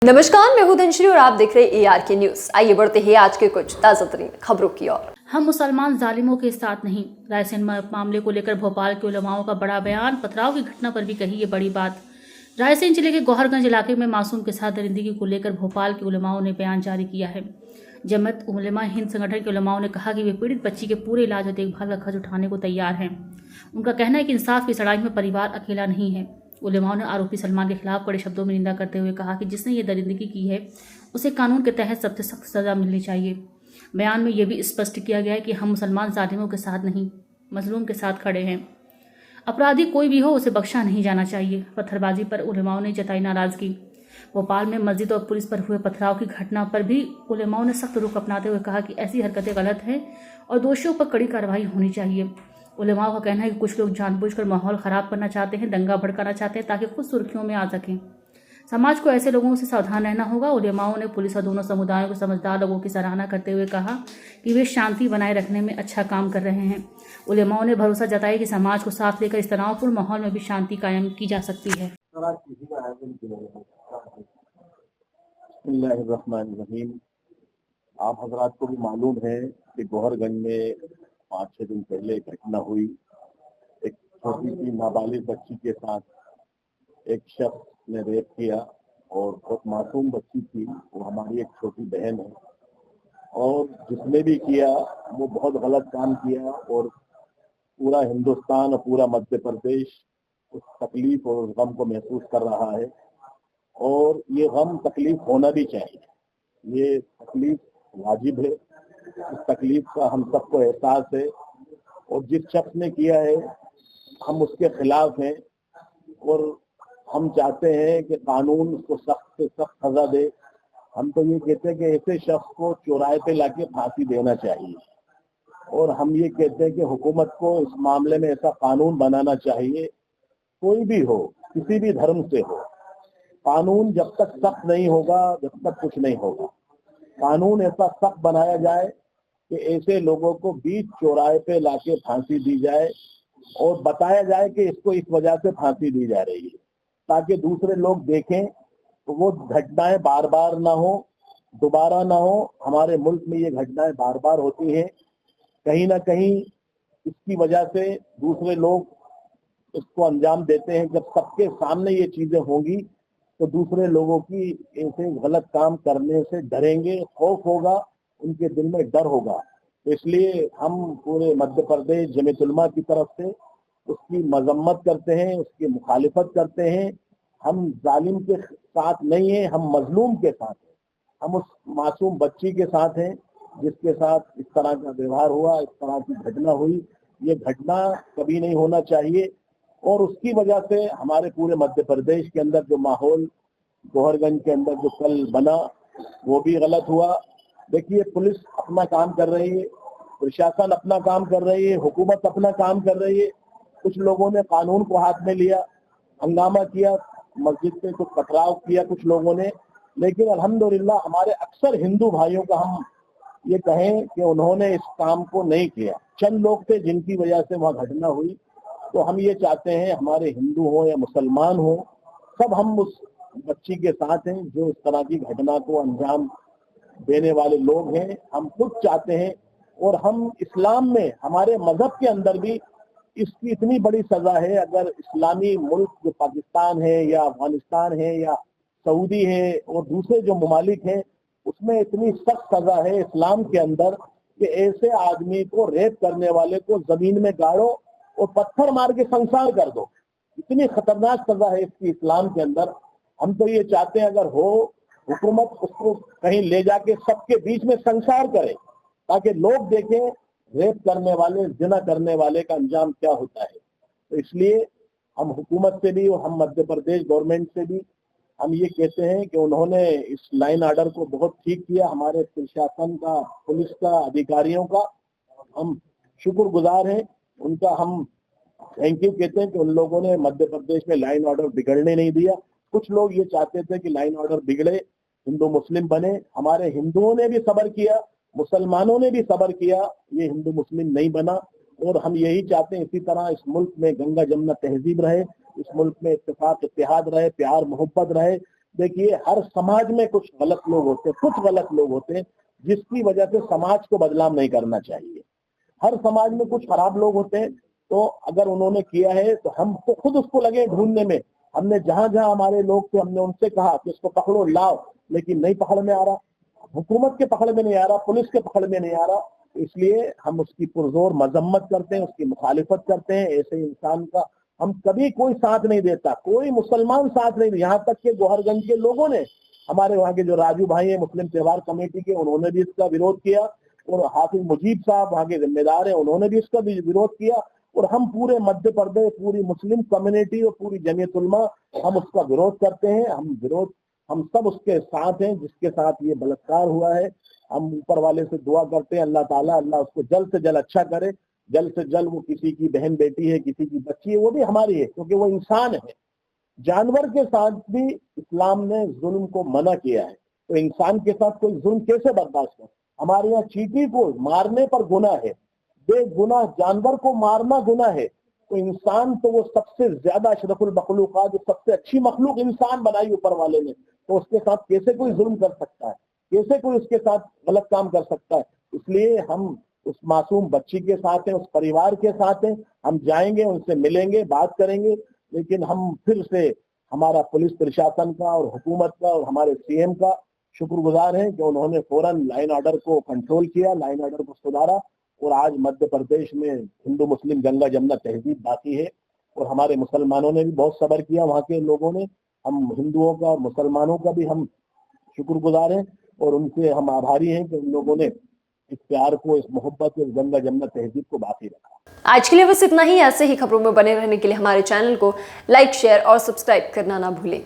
नमस्कार, मैं हूं धनश्री और आप देख रहे हैं ARK न्यूज। आइए बढ़ते हैं आज के कुछ ताजा तरीन खबरों की ओर। हम मुसलमान जालिमों के साथ नहीं। रायसेन मामले को लेकर भोपाल के उलमाओं का बड़ा बयान। पथराव की घटना पर भी कही ये बड़ी बात। रायसेन जिले के गौहरगंज इलाके में मासूम के साथ दरिंदगी को लेकर भोपाल के उलमाओं ने बयान जारी किया है। जमात उलमा हिंद संगठन के उलमाओं ने कहा कि वे पीड़ित बच्ची के पूरे इलाज और देखभाल का खर्च उठाने को तैयार हैं। उनका कहना है कि इंसाफ की लड़ाई में परिवार अकेला नहीं है। उलमाओं ने आरोपी सलमान के खिलाफ कड़े शब्दों में निंदा करते हुए कहा कि जिसने ये दरिंदगी की है उसे कानून के तहत सबसे सख्त सजा मिलनी चाहिए। बयान में यह भी स्पष्ट किया गया है कि हम मुसलमान जालिमों के साथ नहीं, मजलूम के साथ खड़े हैं। अपराधी कोई भी हो उसे बख्शा नहीं जाना चाहिए। पत्थरबाजी पर उलमाओं ने जताई नाराजगी। भोपाल में मस्जिद और पुलिस पर हुए पथराव की घटना पर भी उलमाओं ने सख्त रुख अपनाते हुए कहा कि ऐसी हरकतें गलत हैं और दोषियों पर कड़ी कार्रवाई होनी चाहिए। उलमाओं का कहना है कि कुछ लोग जानबूझकर माहौल खराब करना चाहते हैं, दंगा भड़काना चाहते हैं ताकि खुद सुर्खियों में आ सकें। समाज को ऐसे लोगों से सावधान रहना होगा। उलमाओं ने पुलिस और दोनों समुदायों के समझदार लोगों की सराहना करते हुए कहा कि वे शांति बनाए रखने में अच्छा काम कर रहे हैं। उलमाओं ने भरोसा जताया कि समाज को साथ लेकर इस तनावपूर्ण माहौल में भी शांति कायम की जा सकती है। बिस्मिल्लाहिर्रहमानिर्रहीम। आप हजरात को भी मालूम है कि गौहरगंज में 5-6 दिन पहले एक घटना हुई। एक छोटी सी नाबालिग बच्ची के साथ एक शख्स ने रेप किया और बहुत मासूम बच्ची थी। वो हमारी एक छोटी बहन है और जिसने भी किया वो बहुत गलत काम किया और पूरा हिंदुस्तान और पूरा मध्य प्रदेश उस तकलीफ और उस गम को महसूस कर रहा है और ये गम तकलीफ होना भी चाहिए। ये तकलीफ वाजिब है। इस तकलीफ का हम सबको एहसास है और जिस शख्स ने किया है हम उसके खिलाफ हैं और हम चाहते हैं कि कानून उसको सख्त से सख्त सजा दे। हम तो ये कहते हैं कि ऐसे शख्स को चौराहे पे लाके फांसी देना चाहिए और हम ये कहते हैं कि हुकूमत को इस मामले में ऐसा कानून बनाना चाहिए, कोई भी हो, किसी भी धर्म से हो, कानून जब तक सख्त नहीं होगा जब तक कुछ नहीं होगा। कानून ऐसा सख्त बनाया जाए कि ऐसे लोगों को बीच चौराहे पे लाके फांसी दी जाए और बताया जाए कि इसको इस वजह से फांसी दी जा रही है, ताकि दूसरे लोग देखें तो वो घटनाएं बार बार ना हो, दोबारा ना हो। हमारे मुल्क में ये घटनाएं बार बार होती हैं। कहीं ना कहीं इसकी वजह से दूसरे लोग इसको अंजाम देते हैं। जब सबके सामने ये चीजें होंगी तो दूसरे लोगों की ऐसे गलत काम करने से डरेंगे, खौफ होगा, उनके दिल में डर होगा। तो इसलिए हम पूरे मध्य प्रदेश जमीयत उलमा की तरफ से उसकी मजम्मत करते हैं, उसकी मुखालिफत करते हैं। हम जालिम के साथ नहीं है, हम मजलूम के साथ हैं। हम उस मासूम बच्ची के साथ हैं जिसके साथ इस तरह का व्यवहार हुआ, इस तरह की घटना हुई। ये घटना कभी नहीं होना चाहिए और उसकी वजह से हमारे पूरे मध्य प्रदेश के अंदर जो माहौल गौहरगंज के अंदर जो कल बना वो भी गलत हुआ। देखिए, पुलिस अपना काम कर रही है, प्रशासन अपना काम कर रही है, हुकूमत अपना काम कर रही है। कुछ लोगों ने कानून को हाथ में लिया, हंगामा किया, मस्जिद पे कुछ पथराव किया कुछ लोगों ने, लेकिन अल्हम्दुलिल्लाह हमारे अक्सर हिंदू भाइयों का हम ये कहें कि उन्होंने इस काम को नहीं किया। चंद लोग थे जिनकी वजह से वहाँ घटना हुई। तो हम ये चाहते हैं हमारे हिंदू हो या मुसलमान हो, सब हम उस बच्ची के साथ हैं जो इस तरह की घटना को अंजाम देने वाले लोग हैं। हम खुद चाहते हैं और हम इस्लाम में हमारे मजहब के अंदर भी इसकी इतनी बड़ी सजा है। अगर इस्लामी मुल्क जो पाकिस्तान है या अफगानिस्तान है या सऊदी है और दूसरे जो ममालिक हैं उसमें इतनी सख्त सजा है इस्लाम के अंदर कि ऐसे आदमी को, रेप करने वाले को जमीन में गाड़ो और पत्थर मार के संसार कर दो। इतनी खतरनाक सजा है इसकी इस्लाम के अंदर। हम तो ये चाहते हैं अगर हो हुकूमत उसको कहीं ले जाके सबके बीच में संसार करे ताकि लोग देखें रेप करने वाले, जिना करने वाले का अंजाम क्या होता है। तो इसलिए हम हुकूमत से भी और हम मध्य प्रदेश गवर्नमेंट से भी हम ये कहते हैं कि उन्होंने इस लाइन ऑर्डर को बहुत ठीक किया। हमारे प्रशासन का, पुलिस का, अधिकारियों का हम शुक्रगुजार हैं, उनका हम थैंक यू कहते हैं कि उन लोगों ने मध्य प्रदेश में लाइन ऑर्डर बिगड़ने नहीं दिया। कुछ लोग ये चाहते थे कि लाइन ऑर्डर बिगड़े, हिंदू मुस्लिम बने। हमारे हिंदुओं ने भी सब्र किया, मुसलमानों ने भी सब्र किया, ये हिंदू मुस्लिम नहीं बना। और हम यही चाहते हैं इसी तरह इस मुल्क में गंगा जमुना तहजीब रहे, इस मुल्क में इत्तेफाक इत्तेहाद रहे, प्यार मोहब्बत रहे, देखिए, हर समाज में कुछ गलत लोग होते हैं जिसकी वजह से समाज को बदनाम नहीं करना चाहिए। हर समाज में कुछ खराब लोग होते हैं, तो अगर उन्होंने किया है तो हम तो खुद उसको लगे ढूंढने में। हमने जहां जहां हमारे लोग थे, हमने उनसे कहा कि इसको पकड़ो, लाओ, लेकिन नहीं पकड़ में आ रहा, हुकूमत के पकड़ में नहीं आ रहा, पुलिस के पकड़ में नहीं आ रहा। इसलिए हम उसकी पुरजोर मजम्मत करते हैं, उसकी मुखालिफत करते हैं। ऐसे इंसान का हम कभी कोई साथ नहीं देता, कोई मुसलमान साथ नहीं, यहाँ तक के गौहरगंज के लोगों ने, हमारे वहाँ के जो राजू भाई हैं मुस्लिम त्योहार कमेटी के, उन्होंने भी इसका विरोध किया, और हाफिज मुजीब साहब वहाँ के जिम्मेदार हैं, उन्होंने भी इसका भी विरोध किया। और हम पूरे मध्य प्रदेश, पूरी मुस्लिम कम्युनिटी और पूरी जमीयत उलमा हम उसका विरोध करते हैं। हम सब उसके साथ हैं जिसके साथ ये बलात्कार हुआ है। हम ऊपर वाले से दुआ करते हैं, अल्लाह उसको जल्द से जल्द अच्छा करे, जल्द से जल्द। वो किसी की बहन बेटी है, किसी की बच्ची है, वो भी हमारी है, क्योंकि वो इंसान है। जानवर के साथ भी इस्लाम ने जुल्म को मना किया है, तो इंसान के साथ कोई जुल्म कैसे बर्दाश्त करे? हमारे यहाँ चींटी को मारने पर गुनाह है, बेगुनाह जानवर को मारना गुनाह है, तो इंसान तो वो सबसे ज्यादा अशरफुल मखलूकात, जो सबसे अच्छी मखलूक इंसान बनाई ऊपर वाले ने, तो उसके साथ कैसे कोई जुल्म कर सकता है? कैसे कोई उसके साथ गलत काम कर सकता है? इसलिए हम उस मासूम बच्ची के साथ हैं, उस परिवार के साथ हैं। हम जाएंगे, उनसे मिलेंगे, बात करेंगे, लेकिन हम फिर से हमारा पुलिस प्रशासन का और हुकूमत का और हमारे सीएम का शुक्रगुजार हैं कि उन्होंने फौरन लाइन ऑर्डर को कंट्रोल किया, लाइन ऑर्डर को सुधारा। और आज मध्य प्रदेश में हिंदू मुस्लिम गंगा जमुना तहजीब बाकी है, और हमारे मुसलमानों ने भी बहुत सब्र किया, वहाँ के लोगों ने। हम हिंदुओं का और मुसलमानों का भी हम शुक्रगुजार हैं, और उनसे हम आभारी हैं कि उन लोगों ने इस प्यार को, इस मोहब्बत को, इस गंगा जमुना तहजीब को बाकी रखा। आज के लिए बस इतना ही। ऐसे ही खबरों में बने रहने के लिए हमारे चैनल को लाइक, शेयर और सब्सक्राइब करना ना भूलें।